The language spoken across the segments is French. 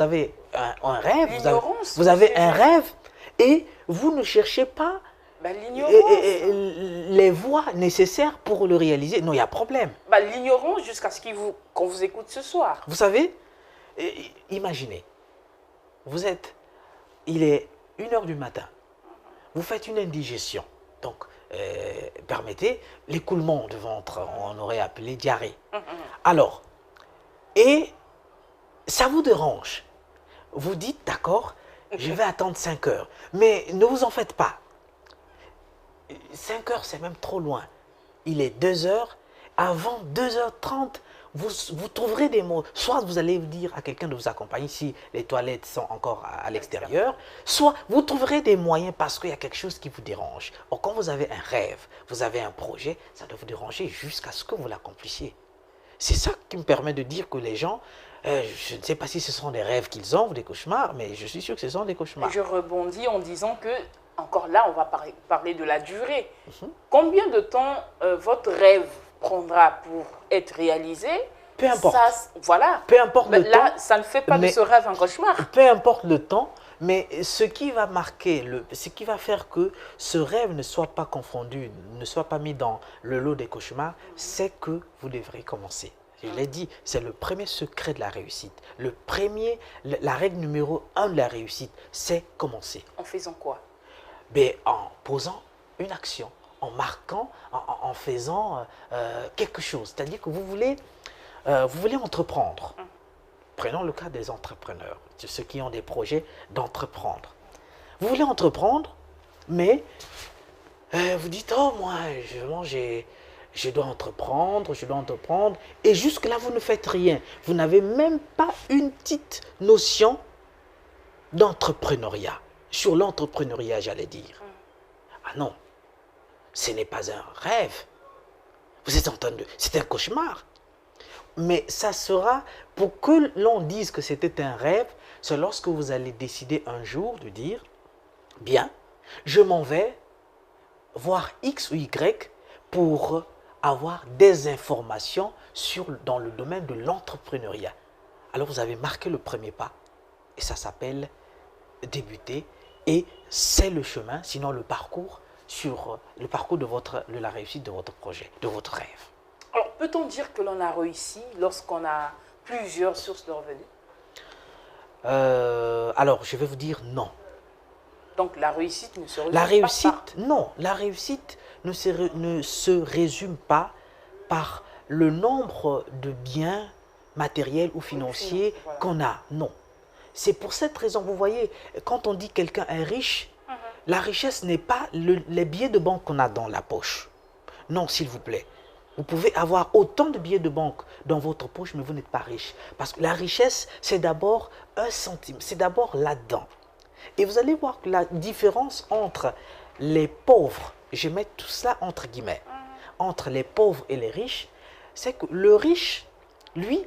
avez un rêve, L'ignorance, vous avez un c'est- rêve et vous ne cherchez pas Bah, l'ignorance. les voies nécessaires pour le réaliser. Non, il y a problème. Bah, l'ignorance jusqu'à ce qu'on vous écoute ce soir. Vous savez, imaginez, il est 1 heure du matin, vous faites une indigestion. Donc, permettez, l'écoulement de ventre, on aurait appelé diarrhée. Alors, et ça vous dérange. Vous dites, d'accord, je vais attendre 5 heures. Mais ne vous en faites pas. 5 heures, c'est même trop loin. Il est 2 heures. Avant 2h30, vous trouverez des mots. Soit vous allez dire à quelqu'un de vous accompagner si les toilettes sont encore à l'extérieur. Soit vous trouverez des moyens parce qu'il y a quelque chose qui vous dérange. Or, quand vous avez un rêve, vous avez un projet, ça doit vous déranger jusqu'à ce que vous l'accomplissiez. C'est ça qui me permet de dire que les gens, je ne sais pas si ce sont des rêves qu'ils ont ou des cauchemars, mais je suis sûr que ce sont des cauchemars. Je rebondis en disant que, encore là, on va parler de la durée. Combien de temps votre rêve prendra pour être réalisé? Peu importe. Ça, voilà. Peu importe le là, temps. ça ne fait pas de mais ce rêve un cauchemar. Peu importe le temps, mais ce qui va marquer, ce qui va faire que ce rêve ne soit pas confondu, ne soit pas mis dans le lot des cauchemars, c'est que vous devrez commencer. Je l'ai dit, c'est le premier secret de la réussite. La règle numéro 1 de la réussite, c'est commencer. En faisant quoi? Ben, en posant une action, en marquant, en faisant quelque chose. C'est-à-dire que vous voulez entreprendre. Prenons le cas des entrepreneurs, de ceux qui ont des projets d'entreprendre. Vous voulez entreprendre, mais vous dites, oh moi, je dois entreprendre, et jusque-là, vous ne faites rien. Vous n'avez même pas une petite notion d'entrepreneuriat, sur l'entrepreneuriat, j'allais dire. Ah non, ce n'est pas un rêve. Vous êtes en train de... C'est un cauchemar. Mais ça sera, pour que l'on dise que c'était un rêve, c'est lorsque vous allez décider un jour de dire, bien, je m'en vais voir X ou Y pour avoir des informations dans le domaine de l'entrepreneuriat. Alors vous avez marqué le premier pas et ça s'appelle débuter et c'est le chemin, sinon le parcours, de la réussite de votre projet, de votre rêve. Alors, peut-on dire que l'on a réussi lorsqu'on a plusieurs sources de revenus? Alors, je vais vous dire non. Donc, la réussite ne se résume pas par... Non, la réussite ne se résume pas par le nombre de biens matériels ou financiers voilà. qu'on a. Non. C'est pour cette raison, vous voyez, quand on dit quelqu'un est riche, la richesse n'est pas les billets de banque qu'on a dans la poche. Non, s'il vous plaît. Vous pouvez avoir autant de billets de banque dans votre poche, mais vous n'êtes pas riche. Parce que la richesse, c'est d'abord un centime, c'est d'abord là-dedans. Et vous allez voir que la différence entre les pauvres, je mets tout cela entre guillemets, entre les pauvres et les riches, c'est que le riche, lui,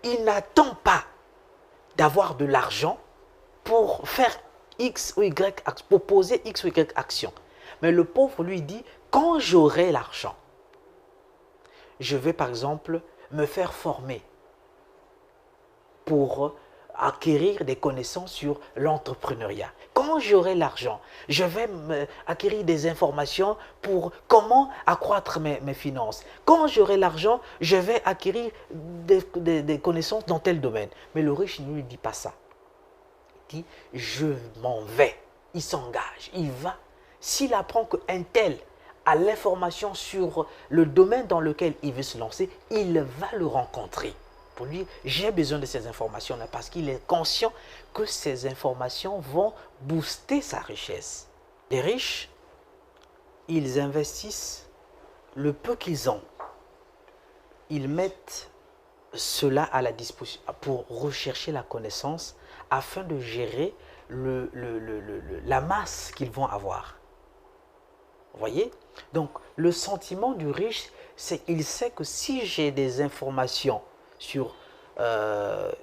il n'attend pas d'avoir de l'argent pour faire X ou Y, pour poser X ou Y action. Mais le pauvre lui dit, quand j'aurai l'argent, je vais par exemple me faire former pour acquérir des connaissances sur l'entrepreneuriat. Quand j'aurai l'argent, je vais acquérir des informations pour comment accroître mes finances. Quand j'aurai l'argent, je vais acquérir des connaissances dans tel domaine. Mais le riche ne lui dit pas ça. Il dit, je m'en vais. Il s'engage, il va. S'il apprend qu'un tel a l'information sur le domaine dans lequel il veut se lancer, il va le rencontrer. Pour lui, j'ai besoin de ces informations-là parce qu'il est conscient que ces informations vont booster sa richesse. Les riches, ils investissent le peu qu'ils ont. Ils mettent cela à la disposition pour rechercher la connaissance afin de gérer la masse qu'ils vont avoir. Vous voyez? Donc, le sentiment du riche, c'est qu'il sait que si j'ai des informations sur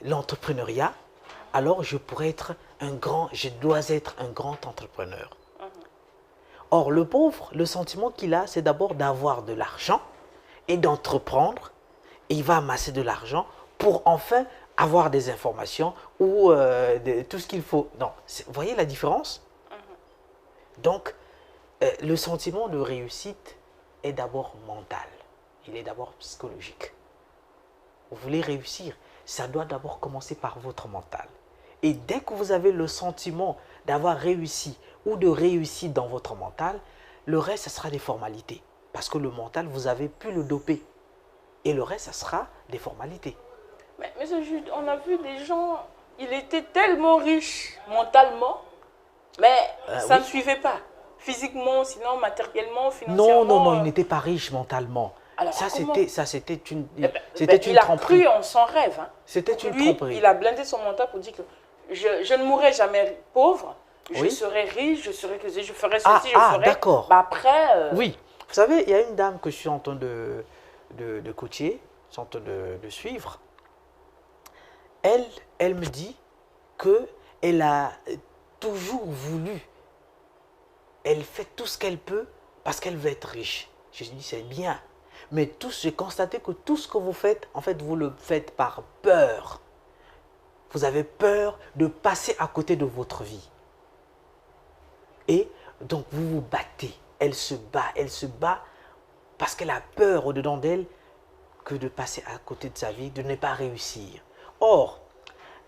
l'entrepreneuriat, alors je dois être un grand entrepreneur. Or, le pauvre, le sentiment qu'il a, c'est d'abord d'avoir de l'argent et d'entreprendre. Et il va amasser de l'argent pour enfin avoir des informations ou tout ce qu'il faut. Non, vous voyez la différence? Donc, le sentiment de réussite est d'abord mental. Il est d'abord psychologique. Vous voulez réussir, ça doit d'abord commencer par votre mental. Et dès que vous avez le sentiment d'avoir réussi ou de réussir dans votre mental, le reste, ce sera des formalités. Parce que le mental, vous avez pu le doper. Et le reste, ça sera des formalités. Mais monsieur Jude, on a vu des gens, il était tellement riche mentalement, mais ça oui. ne suivait pas. Physiquement, sinon matériellement, financièrement. Non, il n'était pas riche mentalement. Alors, ça, c'était une il a tromperie. cru en son rêve. Hein. C'était une Lui, tromperie. il a blindé son mental pour dire que je ne mourrai jamais pauvre, je Oui. serai riche, je ferai ceci, je ferai... D'accord. Bah, après... Oui. Vous savez, il y a une dame que je suis en train de coacher, je suis en train de suivre. Elle me dit qu'elle a toujours voulu, elle fait tout ce qu'elle peut parce qu'elle veut être riche. Je dis, c'est bien. Mais j'ai constaté que tout ce que vous faites, en fait, vous le faites par peur. Vous avez peur de passer à côté de votre vie. Et donc, vous vous battez. Elle se bat parce qu'elle a peur au-dedans d'elle que de passer à côté de sa vie, de ne pas réussir. Or,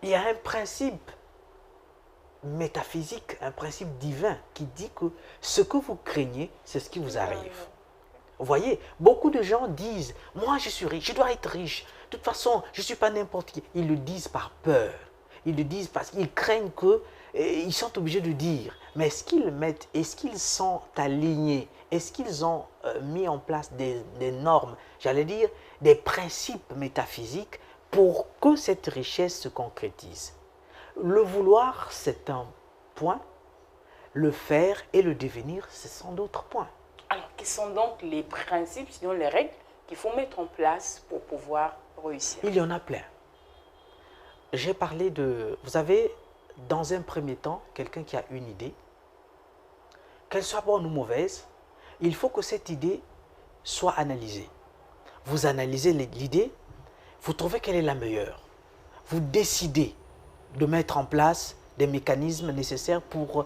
il y a un principe métaphysique, un principe divin qui dit que ce que vous craignez, c'est ce qui vous arrive. Vous voyez, beaucoup de gens disent, moi je suis riche, je dois être riche. De toute façon, je ne suis pas n'importe qui. Ils le disent par peur. Ils le disent parce qu'ils craignent qu'ils sont obligés de dire. Mais est-ce qu'ils sont alignés? Est-ce qu'ils ont mis en place des normes, j'allais dire, des principes métaphysiques pour que cette richesse se concrétise? Le vouloir, c'est un point. Le faire et le devenir, ce sont d'autres points. Alors, quels sont donc les principes, sinon les règles, qu'il faut mettre en place pour pouvoir réussir? Il y en a plein. J'ai parlé de... Vous avez, dans un premier temps, quelqu'un qui a une idée, qu'elle soit bonne ou mauvaise, il faut que cette idée soit analysée. Vous analysez l'idée, vous trouvez qu'elle est la meilleure. Vous décidez de mettre en place des mécanismes nécessaires pour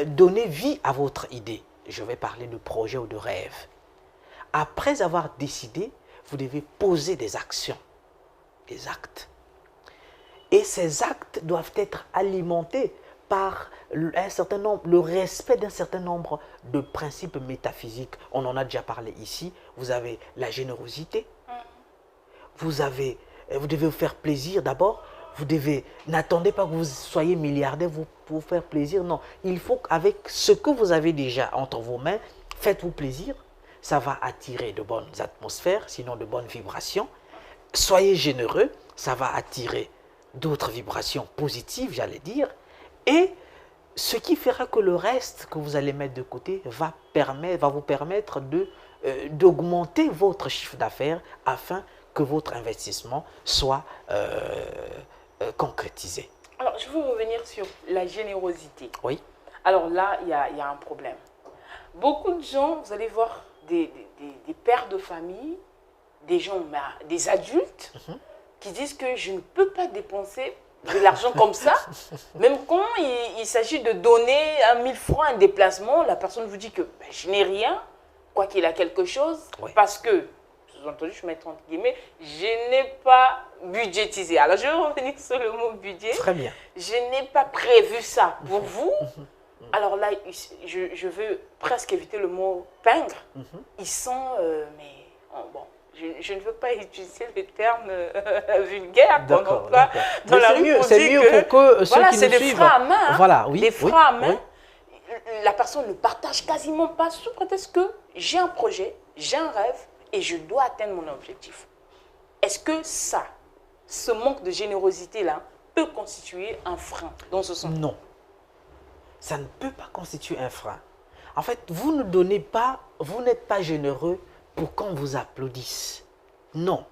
donner vie à votre idée. Je vais parler de projet ou de rêve. Après avoir décidé, vous devez poser des actions, des actes. Et ces actes doivent être alimentés par un certain nombre, le respect d'un certain nombre de principes métaphysiques. On en a déjà parlé ici. Vous avez la générosité. Vous devez vous faire plaisir d'abord. N'attendez pas que vous soyez milliardaire pour vous faire plaisir. Non, il faut qu'avec ce que vous avez déjà entre vos mains, faites-vous plaisir. Ça va attirer de bonnes atmosphères, sinon de bonnes vibrations. Soyez généreux, ça va attirer d'autres vibrations positives, j'allais dire. Et ce qui fera que le reste que vous allez mettre de côté va vous permettre d'augmenter votre chiffre d'affaires afin que votre investissement soit concrétisé. Alors, je veux revenir sur la générosité. Oui. Alors là, il y a un problème. Beaucoup de gens, vous allez voir des pères de famille, des gens, des adultes, qui disent que je ne peux pas dépenser de l'argent comme ça. Même quand il s'agit de donner 1000 francs un déplacement, la personne vous dit que je n'ai rien, quoi qu'il a quelque chose, oui. Parce que, sous-entendu, je mets entre guillemets, je n'ai pas budgétisé. Alors, je vais revenir sur le mot budget. Très bien. Je n'ai pas prévu ça pour vous. Alors là, je veux presque éviter le mot peindre. Ils sont, bon, je ne veux pas utiliser le terme vulgaire qu'on emploie dans la rue. C'est mieux pour que ceux qui nous suivent. Voilà, c'est des freins à main. Voilà, oui. Des freins à main. La personne ne partage quasiment pas sous prétexte que j'ai un projet, j'ai un rêve et je dois atteindre mon objectif. Est-ce que ce manque de générosité-là, peut constituer un frein dans ce sens? Non. Ça ne peut pas constituer un frein. En fait, vous ne donnez pas, vous n'êtes pas généreux pour qu'on vous applaudisse. Non.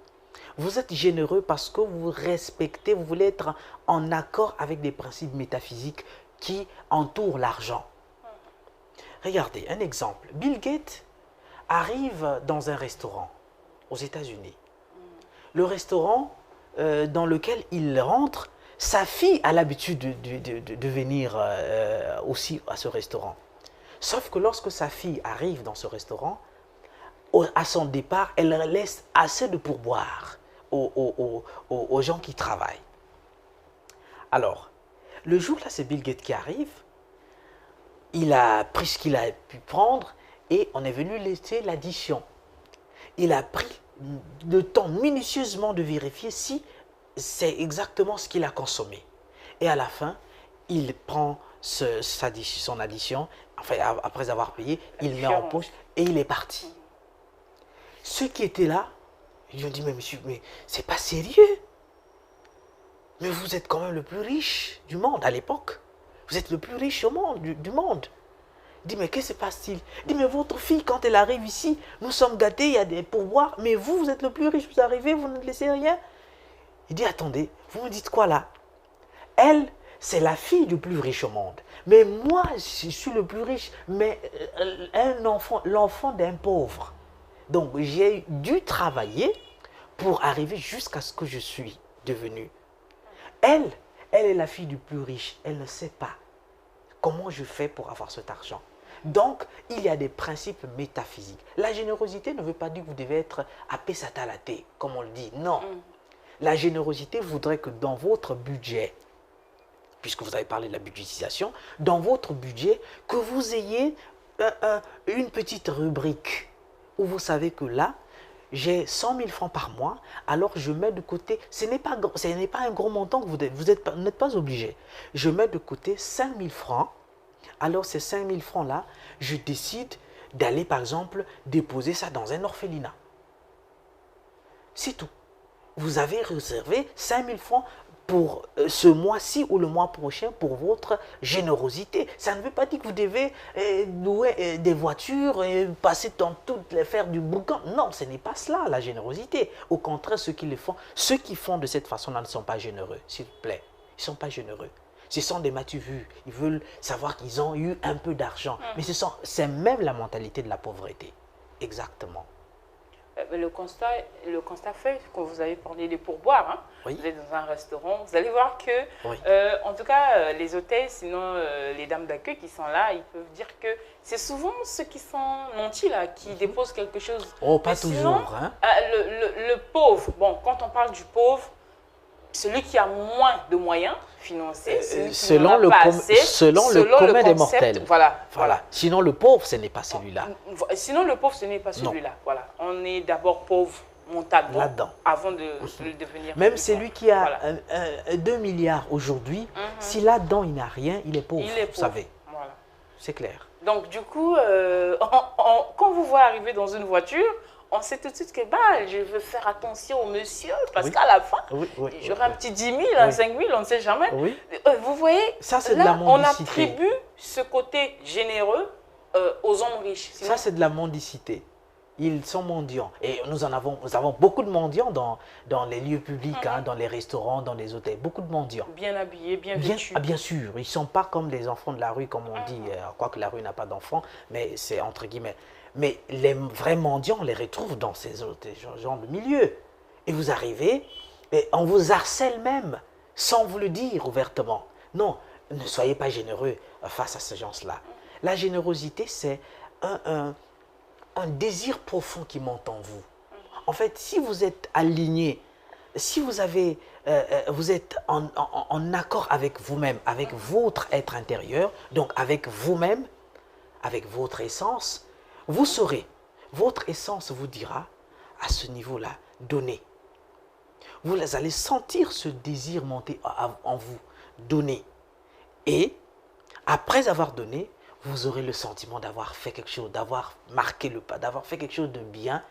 Vous êtes généreux parce que vous respectez, vous voulez être en accord avec des principes métaphysiques qui entourent l'argent. Regardez, un exemple. Bill Gates arrive dans un restaurant aux États-Unis. Le restaurant dans lequel il rentre, sa fille a l'habitude de venir aussi à ce restaurant. Sauf que lorsque sa fille arrive dans ce restaurant, à son départ, elle laisse assez de pourboire aux gens qui travaillent. Alors, le jour-là, c'est Bill Gates qui arrive. Il a pris ce qu'il a pu prendre et on est venu laisser l'addition. Il a pris le temps minutieusement de vérifier si c'est exactement ce qu'il a consommé. Et à la fin, il prend son addition, enfin, après avoir payé, il met en poche et il est parti. Ceux qui étaient là, ils ont dit, mais monsieur, mais c'est pas sérieux. Mais vous êtes quand même le plus riche du monde à l'époque. Vous êtes le plus riche au monde, du monde. Il dit, mais qu'est-ce qui se passe-t-il? Il dit, mais votre fille, quand elle arrive ici, nous sommes gâtés, il y a des pourboires, mais vous, vous êtes le plus riche, vous arrivez, vous ne laissez rien. Il dit, attendez, vous me dites quoi là? Elle, c'est la fille du plus riche au monde. Mais moi, je suis le plus riche, mais un enfant, l'enfant d'un pauvre. Donc, j'ai dû travailler pour arriver jusqu'à ce que je suis devenu. Elle est la fille du plus riche. Elle ne sait pas comment je fais pour avoir cet argent. Donc, il y a des principes métaphysiques. La générosité ne veut pas dire que vous devez être apesatalaté, comme on le dit. Non. La générosité voudrait que dans votre budget, puisque vous avez parlé de la budgétisation, dans votre budget, que vous ayez une petite rubrique où vous savez que là, j'ai 100 000 francs par mois, alors je mets de côté, ce n'est pas un gros montant que vous n'êtes pas obligé. Je mets de côté 5 000 francs, alors ces 5 000 francs-là, je décide d'aller par exemple déposer ça dans un orphelinat. C'est tout. Vous avez réservé 5 000 francs pour ce mois-ci ou le mois prochain pour votre générosité. Ça ne veut pas dire que vous devez louer des voitures et passer dans toutes les faire du boucan. Non, ce n'est pas cela la générosité. Au contraire, ceux qui font de cette façon-là ne sont pas généreux, s'il vous plaît. Ils ne sont pas généreux. Ce sont des m'as-tu-vu. Ils veulent savoir qu'ils ont eu un peu d'argent. Mais c'est même la mentalité de la pauvreté. Exactement. Le constat fait, quand vous avez parlé des pourboires, hein, oui. Vous êtes dans un restaurant, vous allez voir que, oui. En tout cas, les hôtels, sinon les dames d'accueil qui sont là, ils peuvent dire que c'est souvent ceux qui sont nantis là, qui déposent quelque chose. Oh, pas toujours. Sinon, hein? Le pauvre, bon, quand on parle du pauvre, celui qui a moins de moyens financiers, selon le commun des mortels. Voilà. Sinon, le pauvre, ce n'est pas celui-là. Sinon, le pauvre, ce n'est pas celui-là. Voilà. On est d'abord pauvre mentalement avant de devenir. Même celui qui a 2 milliards aujourd'hui, si là-dedans il n'a rien, il est pauvre. Vous savez. Voilà. C'est clair. Donc, du coup, quand vous voyez arriver dans une voiture, on sait tout de suite que je veux faire attention au monsieur parce qu'à la fin, j'aurai un petit 10 000, un 5 000, on ne sait jamais. Oui. Vous voyez, ça, c'est de la mendicité. On attribue ce côté généreux aux hommes riches. Sinon, ça, c'est de la mendicité. Ils sont mendiants. Et nous avons beaucoup de mendiants dans les lieux publics, hein, dans les restaurants, dans les hôtels. Beaucoup de mendiants. Bien habillés, bien vêtus. Bien sûr. Ils ne sont pas comme les enfants de la rue, comme on dit. Quoique la rue n'a pas d'enfants, mais c'est entre guillemets. Mais les vrais mendiants, on les retrouve dans ces genres de milieux. Et vous arrivez, et on vous harcèle même, sans vous le dire ouvertement. Non, ne soyez pas généreux face à ces gens-là. La générosité, c'est un désir profond qui monte en vous. En fait, si vous êtes aligné, si vous êtes en accord avec vous-même, avec votre être intérieur, donc avec vous-même, avec votre essence, vous saurez, votre essence vous dira, à ce niveau-là, donnez. Vous allez sentir ce désir monter en vous, donner. Et après avoir donné, vous aurez le sentiment d'avoir fait quelque chose, d'avoir marqué le pas, d'avoir fait quelque chose de bien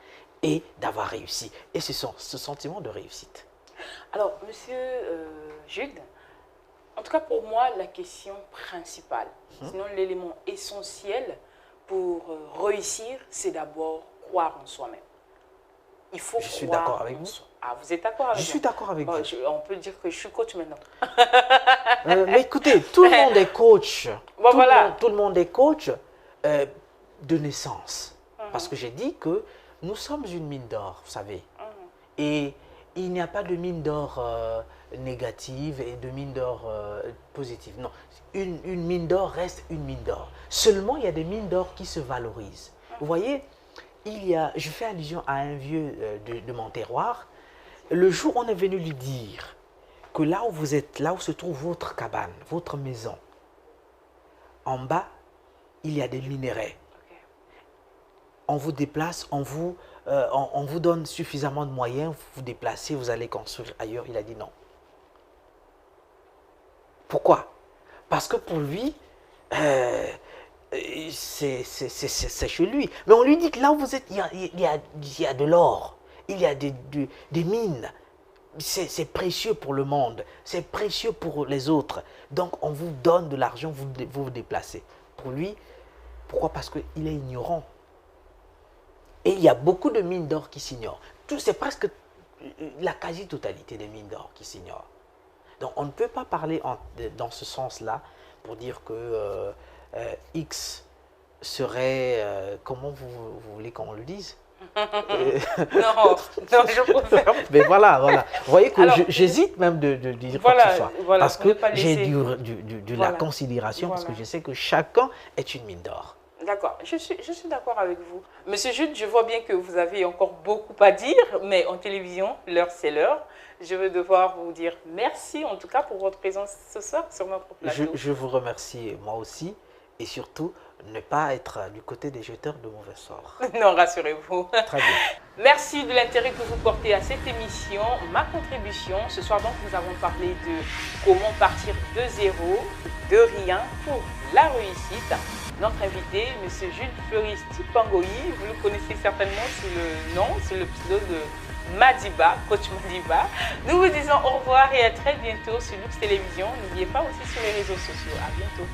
et d'avoir réussi. Et c'est ce sentiment de réussite. Alors, monsieur Jude, en tout cas pour moi, la question principale, sinon l'élément essentiel pour réussir, c'est d'abord croire en soi-même. Il faut Je suis d'accord avec vous. Ah, vous êtes d'accord avec moi? Je suis d'accord avec vous. On peut dire que je suis coach maintenant. Mais écoutez, tout le monde est coach. Bon, Tout le monde est coach de naissance. Parce que j'ai dit que nous sommes une mine d'or, vous savez. Et il n'y a pas de mine d'or négative et de mine d'or positive. Non, une mine d'or reste une mine d'or. Seulement, il y a des mines d'or qui se valorisent. Vous voyez, je fais allusion à un vieux de mon terroir. Le jour où on est venu lui dire que là où vous êtes, là où se trouve votre cabane, votre maison, en bas, il y a des minerais. On vous déplace, on vous donne suffisamment de moyens, vous vous déplacez, vous allez construire ailleurs. Il a dit non. Pourquoi? Parce que pour lui, c'est chez lui. Mais on lui dit que là où vous êtes, il y a de l'or, il y a des mines. C'est précieux pour le monde, c'est précieux pour les autres. Donc on vous donne de l'argent, vous vous déplacez. Pour lui, pourquoi? Parce qu'il est ignorant. Et il y a beaucoup de mines d'or qui s'ignorent. C'est presque la quasi-totalité des mines d'or qui s'ignorent. Donc on ne peut pas parler dans ce sens-là pour dire que X serait... comment vous voulez qu'on le dise? Non, je préfère. Mais voilà. Vous voyez que j'hésite même de dire quoi que ce soit. Parce que j'ai de la considération, parce que je sais que chacun est une mine d'or. D'accord, je suis d'accord avec vous. Monsieur Jude, je vois bien que vous avez encore beaucoup à dire, mais en télévision, l'heure c'est l'heure. Je vais devoir vous dire merci en tout cas pour votre présence ce soir sur notre plateau. Je vous remercie moi aussi et surtout ne pas être du côté des jeteurs de mauvais sorts. Non, rassurez-vous. Très bien. Merci de l'intérêt que vous portez à cette émission. Ma contribution, ce soir donc nous avons parlé de comment partir de zéro, de rien pour la réussite. Notre invité, M. Jules Floris Tipangoï, vous le connaissez certainement sous le nom, sous le pseudo de Madiba, coach Madiba. Nous vous disons au revoir et à très bientôt sur Lux Télévision. N'oubliez pas aussi sur les réseaux sociaux. À bientôt.